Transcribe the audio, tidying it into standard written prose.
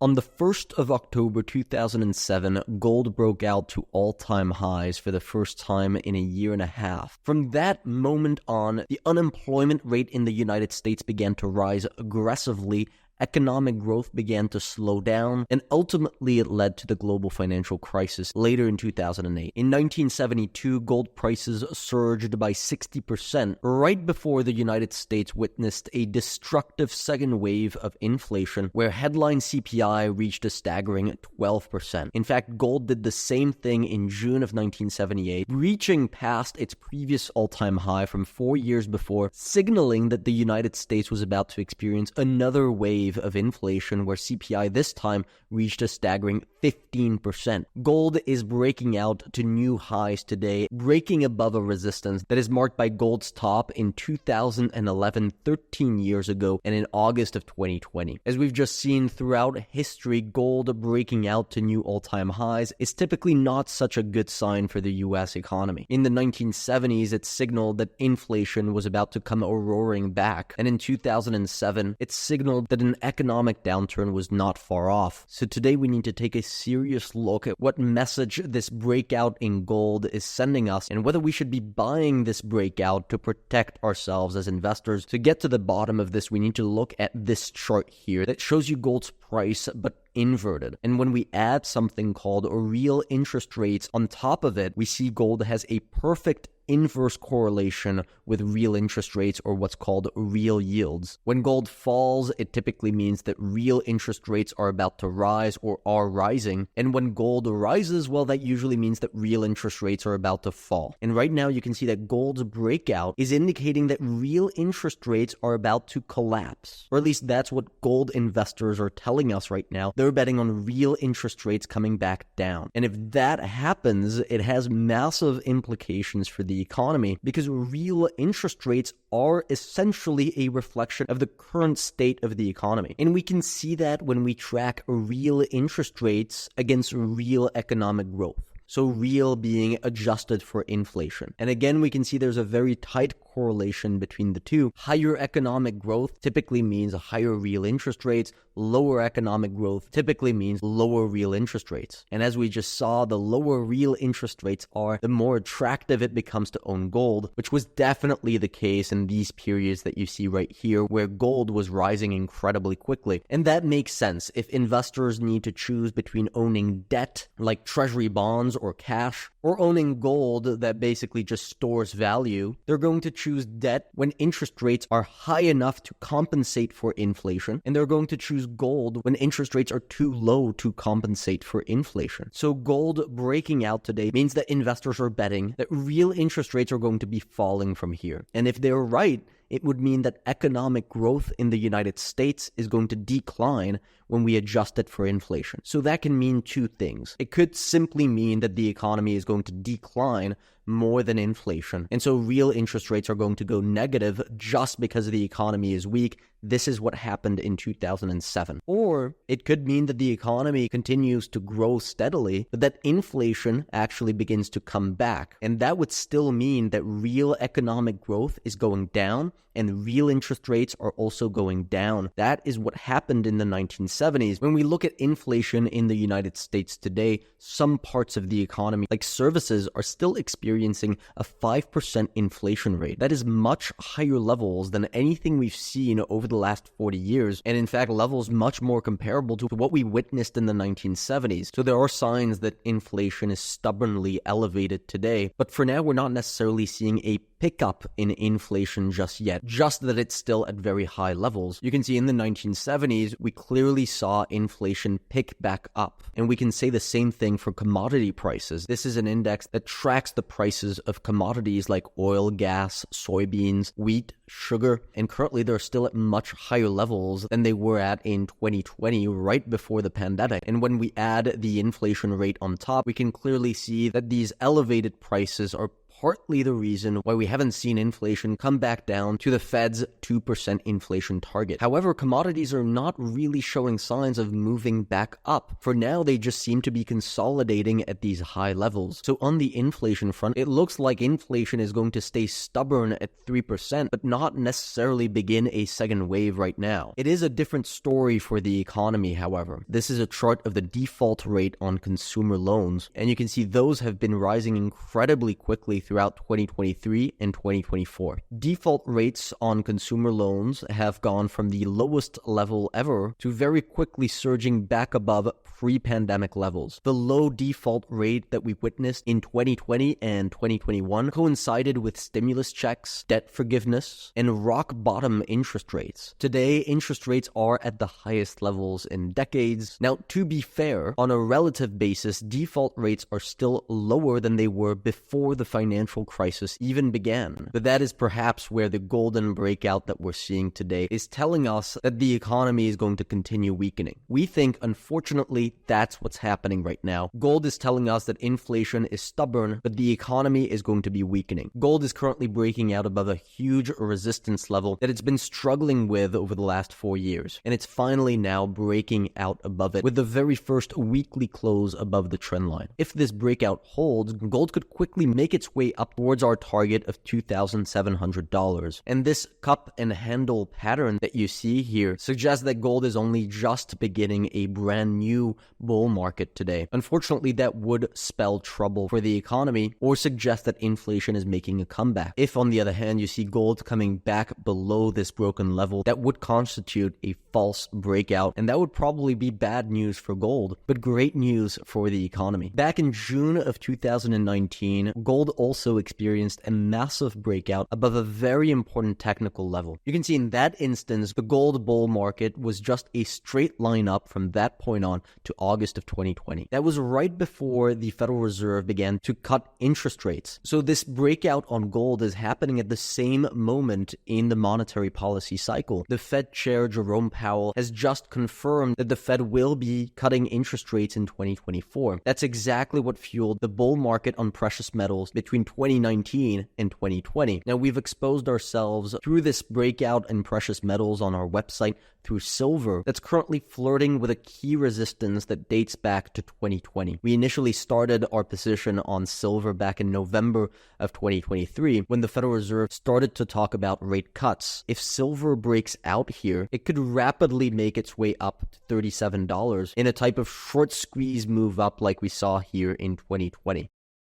On the 1st of October 2007, gold broke out to all-time highs for the first time in a year and a half. From that moment on, the unemployment rate in the United States began to rise aggressively, economic growth began to slow down, and ultimately it led to the global financial crisis later in 2008. In 1972, gold prices surged by 60%, right before the United States witnessed a destructive second wave of inflation, where headline CPI reached a staggering 12%. In fact, gold did the same thing in June of 1978, reaching past its previous all-time high from 4 years before, signaling that the United States was about to experience another wave of inflation where CPI this time reached a staggering 15%. Gold is breaking out to new highs today, breaking above a resistance that is marked by gold's top in 2011, 13 years ago, and in August of 2020. As we've just seen throughout history, gold breaking out to new all-time highs is typically not such a good sign for the US economy. In the 1970s, it signaled that inflation was about to come roaring back, and in 2007, it signaled that an economic downturn was not far off. So today we need to take a serious look at what message this breakout in gold is sending us and whether we should be buying this breakout to protect ourselves as investors. To get to the bottom of this, we need to look at this chart here that shows you gold's price but inverted. And when we add something called real interest rates on top of it, we see gold has a perfect inverse correlation with real interest rates, or what's called real yields. When gold falls, it typically means that real interest rates are about to rise or are rising. And when gold rises, well, that usually means that real interest rates are about to fall. And right now you can see that gold's breakout is indicating that real interest rates are about to collapse. Or at least that's what gold investors are telling us right now. They're betting on real interest rates coming back down. And if that happens, it has massive implications for the economy, because real interest rates are essentially a reflection of the current state of the economy. And we can see that when we track real interest rates against real economic growth. So real being adjusted for inflation. And again, we can see there's a very tight correlation between the two. Higher economic growth typically means higher real interest rates. Lower economic growth typically means lower real interest rates. And as we just saw, the lower real interest rates are, the more attractive it becomes to own gold, which was definitely the case in these periods that you see right here, where gold was rising incredibly quickly. And that makes sense. If investors need to choose between owning debt, like treasury bonds or cash, or owning gold that basically just stores value, they're going to choose debt when interest rates are high enough to compensate for inflation, and they're going to choose gold when interest rates are too low to compensate for inflation. So gold breaking out today means that investors are betting that real interest rates are going to be falling from here. And if they're right, it would mean that economic growth in the United States is going to decline when we adjust it for inflation. So that can mean two things. It could simply mean that the economy is going to decline more than inflation, and so real interest rates are going to go negative just because the economy is weak. This is what happened in 2007. Or it could mean that the economy continues to grow steadily, but that inflation actually begins to come back. And that would still mean that real economic growth is going down and real interest rates are also going down. That is what happened in the 1970s. When we look at inflation in the United States today, some parts of the economy, like services, are still experiencing a 5% inflation rate. That is much higher levels than anything we've seen over the last 40 years, and in fact levels much more comparable to what we witnessed in the 1970s. So there are signs that inflation is stubbornly elevated today, but for now we're not necessarily seeing a pickup in inflation just yet, just that it's still at very high levels. You can see in the 1970s, we clearly saw inflation pick back up, and we can say the same thing for commodity prices. This is an index that tracks the prices of commodities like oil, gas, soybeans, wheat, sugar, and currently they're still at much higher levels than they were at in 2020, right before the pandemic. And when we add the inflation rate on top, we can clearly see that these elevated prices are partly the reason why we haven't seen inflation come back down to the Fed's 2% inflation target. However, commodities are not really showing signs of moving back up. For now, they just seem to be consolidating at these high levels. So on the inflation front, it looks like inflation is going to stay stubborn at 3%, but not necessarily begin a second wave right now. It is a different story for the economy, however. This is a chart of the default rate on consumer loans, and you can see those have been rising incredibly quickly throughout 2023 and 2024. Default rates on consumer loans have gone from the lowest level ever to very quickly surging back above pre-pandemic levels. The low default rate that we witnessed in 2020 and 2021 coincided with stimulus checks, debt forgiveness, and rock bottom interest rates. Today, interest rates are at the highest levels in decades. Now, to be fair, on a relative basis, default rates are still lower than they were before the financial crisis even began. But that is perhaps where the golden breakout that we're seeing today is telling us that the economy is going to continue weakening. We think, unfortunately, that's what's happening right now. Gold is telling us that inflation is stubborn, but the economy is going to be weakening. Gold is currently breaking out above a huge resistance level that it's been struggling with over the last 4 years, and it's finally now breaking out above it with the very first weekly close above the trend line. If this breakout holds, gold could quickly make its way up towards our target of $2,700. And this cup and handle pattern that you see here suggests that gold is only just beginning a brand new bull market today. Unfortunately, that would spell trouble for the economy or suggest that inflation is making a comeback. If, on the other hand, you see gold coming back below this broken level, that would constitute a false breakout, and that would probably be bad news for gold, but great news for the economy. Back in June of 2019, gold also experienced a massive breakout above a very important technical level. You can see in that instance, the gold bull market was just a straight line up from that point on to August of 2020. That was right before the Federal Reserve began to cut interest rates. So this breakout on gold is happening at the same moment in the monetary policy cycle. The Fed Chair Jerome Powell has just confirmed that the Fed will be cutting interest rates in 2024. That's exactly what fueled the bull market on precious metals between 2019 and 2020. Now, we've exposed ourselves through this breakout in precious metals on our website through silver that's currently flirting with a key resistance that dates back to 2020. We initially started our position on silver back in November of 2023 when the Federal Reserve started to talk about rate cuts. If silver breaks out here, it could rapidly make its way up to $37 in a type of short squeeze move up like we saw here in 2020.